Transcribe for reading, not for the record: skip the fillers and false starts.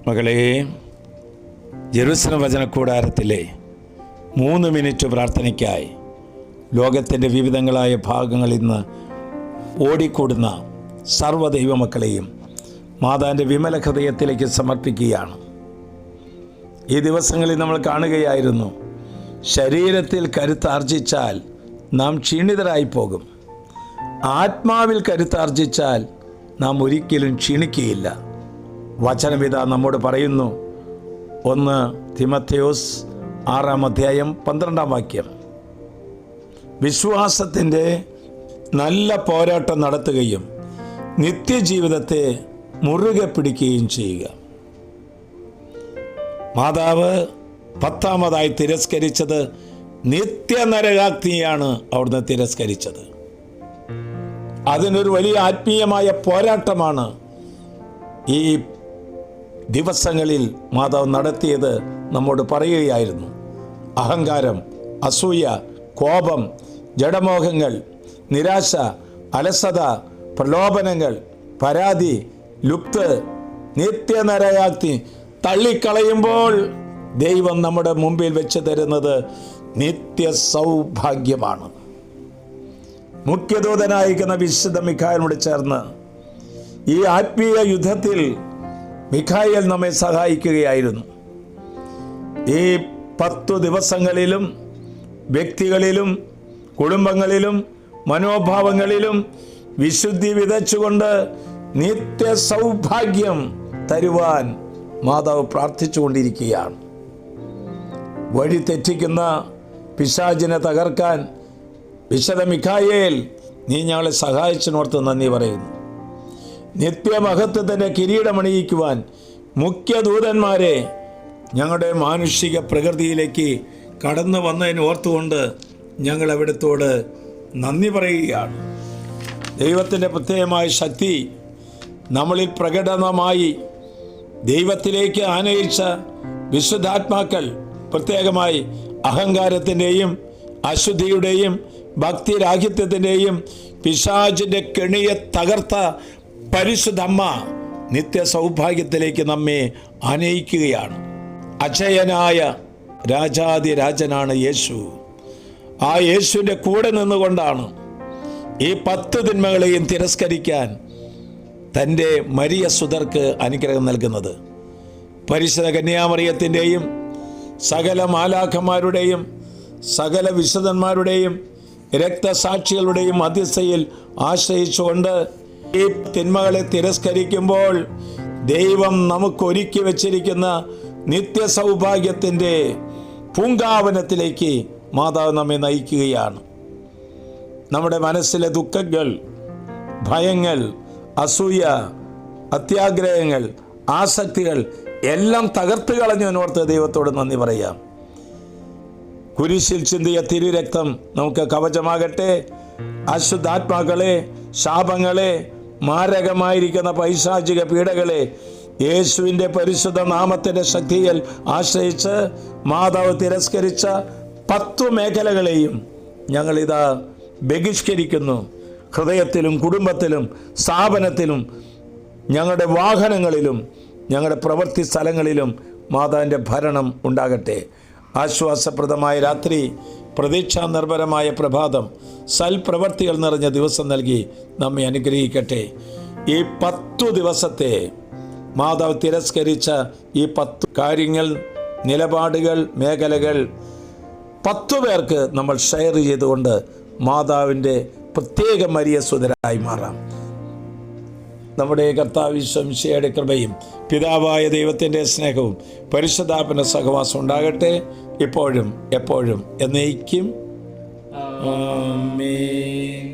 മകളെ, Jerusalem വചനക്കൂടാരത്തിലെ 3 minute പ്രാർത്ഥനയ്ക്കായി ലോകത്തിൻ്റെ വിവിധങ്ങളായ ഭാഗങ്ങളിൽ നിന്ന് ഓടിക്കൂടുന്ന സർവ്വദൈവമക്കളെയും മാതാവിൻ്റെ വിമല ഹൃദയത്തിലേക്ക് സമർപ്പിക്കുകയാണ്. ഈ ദിവസങ്ങളിൽ നമ്മൾ കാണുകയായിരുന്നു, ശരീരത്തിൽ കരുത്താർജിച്ചാൽ നാം ക്ഷീണിതരായി പോകും, ആത്മാവിൽ കരുത്താർജിച്ചാൽ നാം ഒരിക്കലും ക്ഷീണിക്കുകയില്ല. വചനപിത നമ്മോട് പറയുന്നു. 1 തിമോഥെയോസ് 6 അധ്യായം 12 വാക്യം. വിശ്വാസത്തിൻ്റെ നല്ല പോരാട്ടം നടത്തുകയും നിത്യജീവിതത്തെ മുറുകെ പിടിക്കുകയും ചെയ്യുക. മാതാവ് 10ാമതായി തിരസ്കരിച്ചത് നിത്യനരകാഗ്നിയാണ്. അവിടുന്ന് തിരസ്കരിച്ചത് അതിനൊരു വലിയ ആത്മീയമായ പോരാട്ടമാണ് ഈ ദിവസങ്ങളിൽ മാതാവ് നടത്തിയത് നമ്മോട് പറയുകയായിരുന്നു. അഹങ്കാരം, അസൂയ, കോപം, ജഡമോഹങ്ങൾ, നിരാശ, അലസത, പ്രലോഭനങ്ങൾ, പരാതി, ലുപ്ത്, നിത്യനരകാഗ്നി തള്ളിക്കളയുമ്പോൾ ദൈവം നമ്മുടെ മുമ്പിൽ വെച്ച് തരുന്നത് നിത്യ സൗഭാഗ്യമാണ്. മുഖ്യദൂതനായിരിക്കുന്ന വിശുദ്ധ മിഖായേലിനോട് ചേർന്ന് ഈ ആത്മീയ യുദ്ധത്തിൽ മിഖായേൽ നമ്മെ സഹായിക്കുകയായിരുന്നു. ഈ 10 ദിവസങ്ങളിലും വ്യക്തികളിലും കുടുംബങ്ങളിലും മനോഭാവങ്ങളിലും വിശുദ്ധി വിതച്ചുകൊണ്ട് നിത്യ സൗഭാഗ്യം തരുവാൻ മാതാവ് പ്രാർത്ഥിച്ചുകൊണ്ടിരിക്കുകയാണ്. വഴി തെറ്റിക്കുന്ന പിശാചിനെ തകർക്കാൻ വിശുദ്ധ മിഖായേൽ, നീ ഞങ്ങളെ സഹായിച്ചതിനോർത്ത് നന്ദി പറയുന്നു. നിത്യമഹത്വത്തിൻ്റെ കിരീടമണിയിക്കുവാൻ മുഖ്യദൂതന്മാരെ ഞങ്ങളുടെ മാനുഷിക പ്രകൃതിയിലേക്ക് കടന്നു വന്നതിന് ഓർത്തുകൊണ്ട് ഞങ്ങൾ അവിടത്തോട് നന്ദി പറയുകയാണ്. ദൈവത്തിൻ്റെ പ്രത്യേകമായ ശക്തി നമ്മളിൽ പ്രകടനമായി ദൈവത്തിലേക്ക് ആനയിച്ച വിശുദ്ധാത്മാക്കൾ, പ്രത്യേകമായി അഹങ്കാരത്തിൻ്റെയും അശുദ്ധിയുടെയും ഭക്തിരാഹിത്യത്തിൻ്റെയും പിശാചിൻ്റെ കെണിയെ തകർത്ത പരിശുദ്ധമ്മ നിത്യ സൗഭാഗ്യത്തിലേക്ക് നമ്മെ ആനയിക്കുകയാണ്. അക്ഷയനായ രാജാതിരാജനാണ് യേശു. ആ യേശുവിൻ്റെ കൂടെ നിന്നുകൊണ്ടാണ് ഈ 10 തിന്മകളെയും തിരസ്കരിക്കാൻ തൻ്റെ മരിയ സുതർക്ക് അനുഗ്രഹം നൽകുന്നത്. പരിശുദ്ധ കന്യാമറിയത്തിൻ്റെയും സകല മാലാഖമാരുടെയും സകല വിശുദ്ധന്മാരുടെയും രക്തസാക്ഷികളുടെയും മധ്യസ്ഥയിൽ ആശ്രയിച്ചുകൊണ്ട് ഈ തിന്മകളെ തിരസ്കരിക്കുമ്പോൾ ദൈവം നമുക്ക് ഒരുക്കി വച്ചിരിക്കുന്ന നിത്യ സൗഭാഗ്യത്തിൻ്റെ പൂങ്കാവനത്തിലേക്ക് മാതാവ് നമ്മെ നയിക്കുകയാണ്. നമ്മുടെ മനസ്സിലെ ദുഃഖങ്ങൾ, ഭയങ്ങൾ, അസൂയ, അത്യാഗ്രഹങ്ങൾ, ആസക്തികൾ എല്ലാം തകർത്ത് കളഞ്ഞതിനോർത്ത് ദൈവത്തോട് നന്ദി പറയാം. കുരിശിൽ ചിന്തിയ തിരുരക്തം നമുക്ക് കവചമാകട്ടെ. അശുദ്ധാത്മാക്കളെ, ശാപങ്ങളെ, മാരകമായിരിക്കുന്ന പൈശാചിക പീഡകളെ യേശുവിൻ്റെ പരിശുദ്ധ നാമത്തിൻ്റെ ശക്തിയിൽ ആശ്രയിച്ച് മാതാവ് തിരസ്കരിച്ച 10 മേഖലകളെയും ഞങ്ങളിതാ ബഹിഷ്കരിക്കുന്നു. ഹൃദയത്തിലും കുടുംബത്തിലും സ്ഥാപനത്തിലും ഞങ്ങളുടെ വാഹനങ്ങളിലും ഞങ്ങളുടെ പ്രവൃത്തി സ്ഥലങ്ങളിലും മാതാവിൻ്റെ ഭരണം ഉണ്ടാകട്ടെ. ആശ്വാസപ്രദമായ രാത്രി, പ്രതീക്ഷാ നിർഭരമായ പ്രഭാതം, സൽപ്രവർത്തികൾ നിറഞ്ഞ ദിവസം നൽകി നമ്മെ അനുഗ്രഹിക്കട്ടെ. ഈ 10 ദിവസത്തെ മാതാവ് തിരസ്കരിച്ച ഈ 10 കാര്യങ്ങൾ, നിലപാടുകൾ, മേഖലകൾ 10 പേർക്ക് നമ്മൾ ഷെയർ ചെയ്തുകൊണ്ട് മാതാവിൻ്റെ പ്രത്യേക മരിയ സുതരായി മാറാം. നമ്മുടെ കർത്താവ് ഈശോയുടെ കൃപയും പിതാവായ ദൈവത്തിൻ്റെ സ്നേഹവും പരിശുദ്ധാത്മാവിന്റെ സഹവാസം ഉണ്ടാകട്ടെ, ഇപ്പോഴും എപ്പോഴും എന്നേക്കും. ആമേൻ.